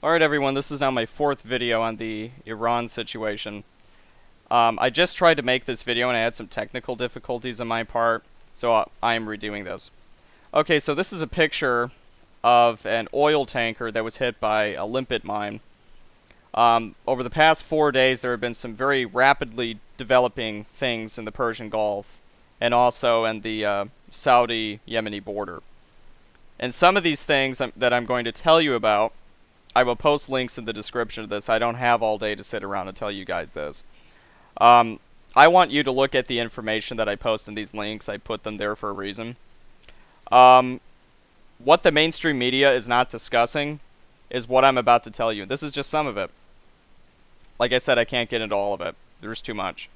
Alright everyone, this is now my 4th video on the Iran situation. I just tried to make this video and I had some technical difficulties on my part, so I am redoing this. Okay, so this is a picture of an oil tanker that was hit by a limpet mine. Over the past 4 days there have been some very rapidly developing things in the Persian Gulf, and also in the Saudi-Yemeni border. And some of these things that I'm going to tell you about, I will post links in the description of this. I don't have all day to sit around and tell you guys this. I want you to look at the information that I post in these links. I put them there for a reason. What the mainstream media is not discussing is what I'm about to tell you. This is just some of it. Like I said, I can't get into all of it. There's too much.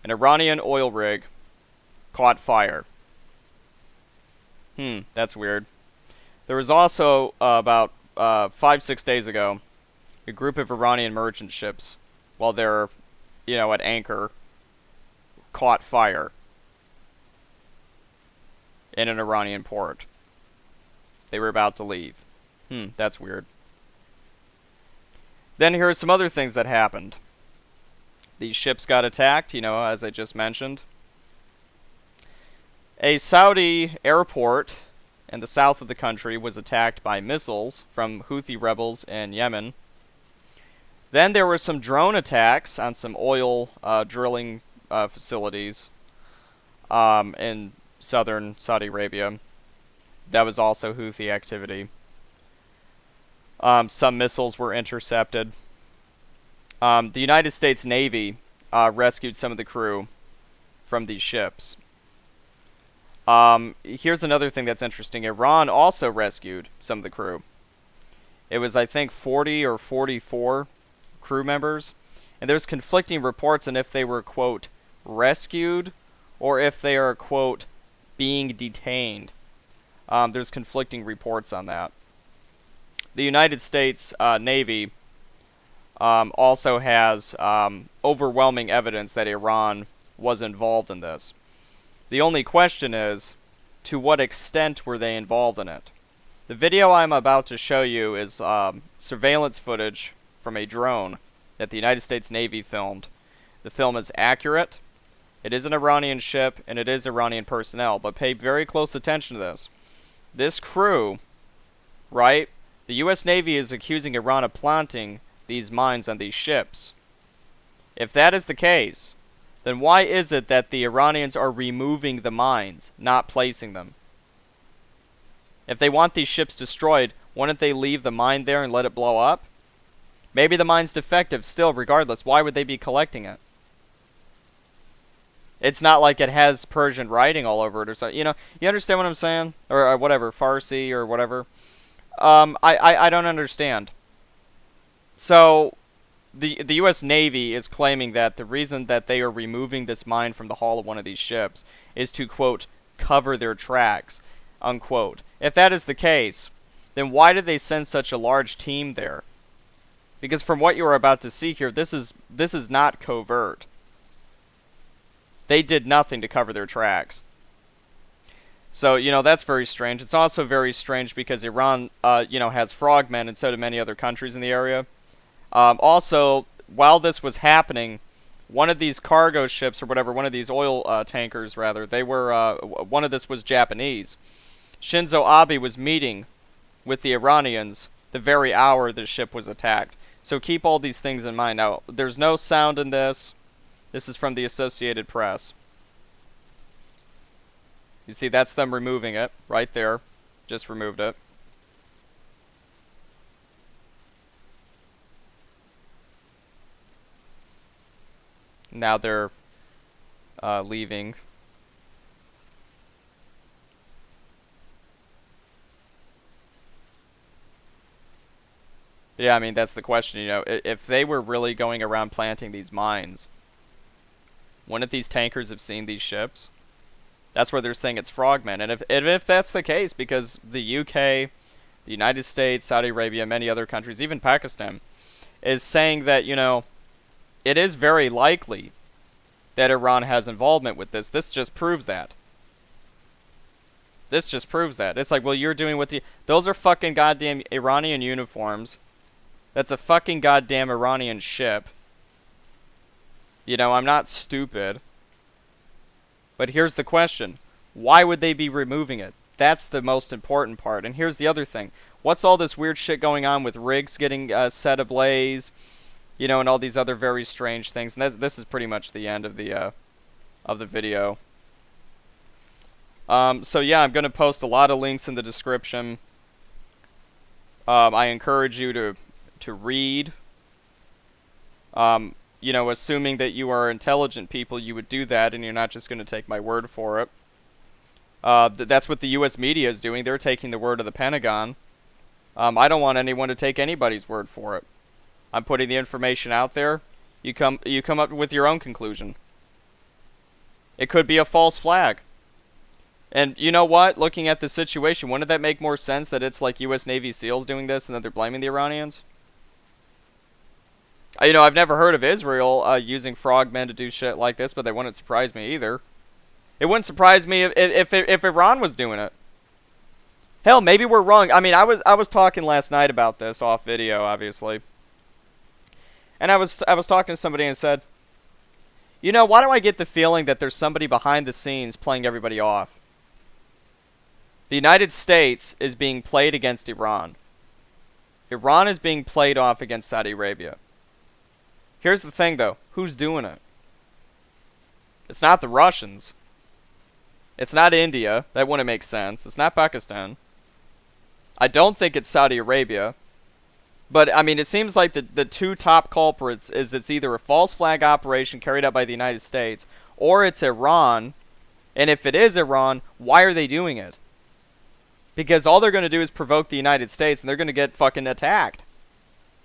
An Iranian oil rig caught fire. That's weird. There was also, about 5-6 days ago, a group of Iranian merchant ships, while they're, at anchor, caught fire in an Iranian port. They were about to leave. That's weird. Then here are some other things that happened. These ships got attacked, as I just mentioned. A Saudi airport in the south of the country was attacked by missiles from Houthi rebels in Yemen. Then there were some drone attacks on some oil drilling facilities in southern Saudi Arabia. That was also Houthi activity. Some missiles were intercepted. The United States Navy rescued some of the crew from these ships. Here's another thing that's interesting. Iran also rescued some of the crew. It was, I think, 40 or 44 crew members. And there's conflicting reports on if they were, quote, rescued, or if they are, quote, being detained. There's conflicting reports on that. The United States Navy also has overwhelming evidence that Iran was involved in this. The only question is, to what extent were they involved in it? The video I'm about to show you is surveillance footage from a drone that the United States Navy filmed. The film is accurate. It is an Iranian ship, and it is Iranian personnel, but pay very close attention to this. This crew, right? The U.S. Navy is accusing Iran of planting these mines on these ships. If that is the case, then why is it that the Iranians are removing the mines, not placing them? If they want these ships destroyed, wouldn't they leave the mine there and let it blow up? Maybe the mine's defective still, regardless. Why would they be collecting it? It's not like it has Persian writing all over it or something. You understand what I'm saying? Or whatever, Farsi or whatever. I don't understand. So the U.S. Navy is claiming that the reason that they are removing this mine from the hull of one of these ships is to, quote, cover their tracks, unquote. If that is the case, then why did they send such a large team there? Because from what you are about to see here, this is not covert. They did nothing to cover their tracks. So, that's very strange. It's also very strange because Iran, has frogmen, and so do many other countries in the area. Also, while this was happening, one of these cargo ships, or whatever, one of these oil tankers, rather, they were, one of this was Japanese. Shinzo Abe was meeting with the Iranians the very hour the ship was attacked. So keep all these things in mind. Now, there's no sound in this. This is from the Associated Press. You see, that's them removing it, right there. Just removed it. Now they're leaving. Yeah, I mean, that's the question, if they were really going around planting these mines, wouldn't these tankers have seen these ships? That's where they're saying it's frogmen. And if that's the case, because the UK, the United States, Saudi Arabia, many other countries, even Pakistan, is saying that, it is very likely that Iran has involvement with this. This just proves that. This just proves that. It's like, well, you're doing what the... Those are fucking goddamn Iranian uniforms. That's a fucking goddamn Iranian ship. You know, I'm not stupid. But here's the question. Why would they be removing it? That's the most important part. And here's the other thing. What's all this weird shit going on with rigs getting set ablaze? You know, and all these other very strange things. And this is pretty much the end of the video. So yeah, I'm going to post a lot of links in the description. I encourage you to read. You know, assuming that you are intelligent people, you would do that, and you're not just going to take my word for it. That's what the U.S. media is doing. They're taking the word of the Pentagon. I don't want anyone to take anybody's word for it. I'm putting the information out there. You come up with your own conclusion. It could be a false flag. And you know what? Looking at the situation, wouldn't that make more sense that it's like U.S. Navy SEALs doing this and that they're blaming the Iranians? You know, I've never heard of Israel using frogmen to do shit like this, but they wouldn't surprise me either. It wouldn't surprise me if Iran was doing it. Hell, maybe we're wrong. I mean, I was talking last night about this off video, obviously. And I was talking to somebody and said, you know, why do I get the feeling that there's somebody behind the scenes playing everybody off? The United States is being played against Iran. Iran is being played off against Saudi Arabia. Here's the thing, though. Who's doing it? It's not the Russians. It's not India. That wouldn't make sense. It's not Pakistan. I don't think it's Saudi Arabia. But, I mean, it seems like the two top culprits is it's either a false flag operation carried out by the United States, or it's Iran. And if it is Iran, why are they doing it? Because all they're going to do is provoke the United States, and they're going to get fucking attacked.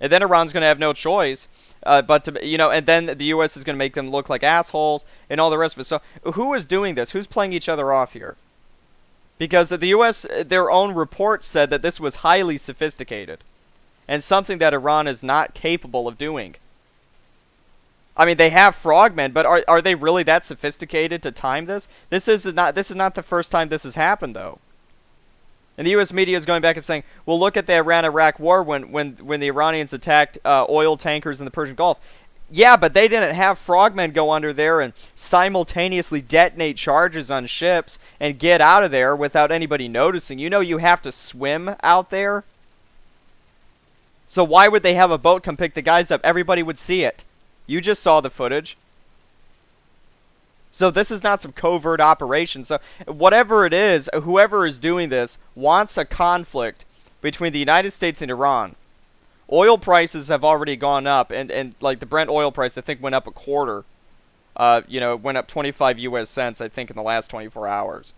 And then Iran's going to have no choice. But to, you know, and then the U.S. is going to make them look like assholes and all the rest of it. So who is doing this? Who's playing each other off here? Because the U.S., their own report said that this was highly sophisticated and something that Iran is not capable of doing. I mean, they have frogmen, but are they really that sophisticated to time this? This is not the first time this has happened, though. And the U.S. media is going back and saying, well, look at the Iran-Iraq war when the Iranians attacked oil tankers in the Persian Gulf. Yeah, but they didn't have frogmen go under there and simultaneously detonate charges on ships and get out of there without anybody noticing. You know you have to swim out there. So why would they have a boat come pick the guys up? Everybody would see it. You just saw the footage. So this is not some covert operation. So whatever it is, whoever is doing this wants a conflict between the United States and Iran. Oil prices have already gone up, and like the Brent oil price, I think, went up a quarter. You know, it went up 25 U.S. cents, I think, in the last 24 hours.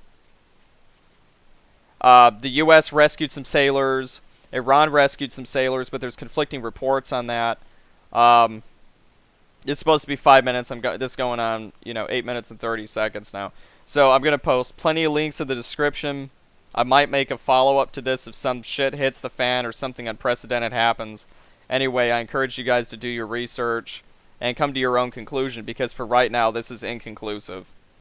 The U.S. rescued some sailors. Iran rescued some sailors, but there's conflicting reports on that. It's supposed to be 5 minutes. This going on, you know, 8 minutes and 30 seconds now. So I'm going to post plenty of links in the description. I might make a follow-up to this if some shit hits the fan or something unprecedented happens. Anyway, I encourage you guys to do your research and come to your own conclusion, because for right now, this is inconclusive.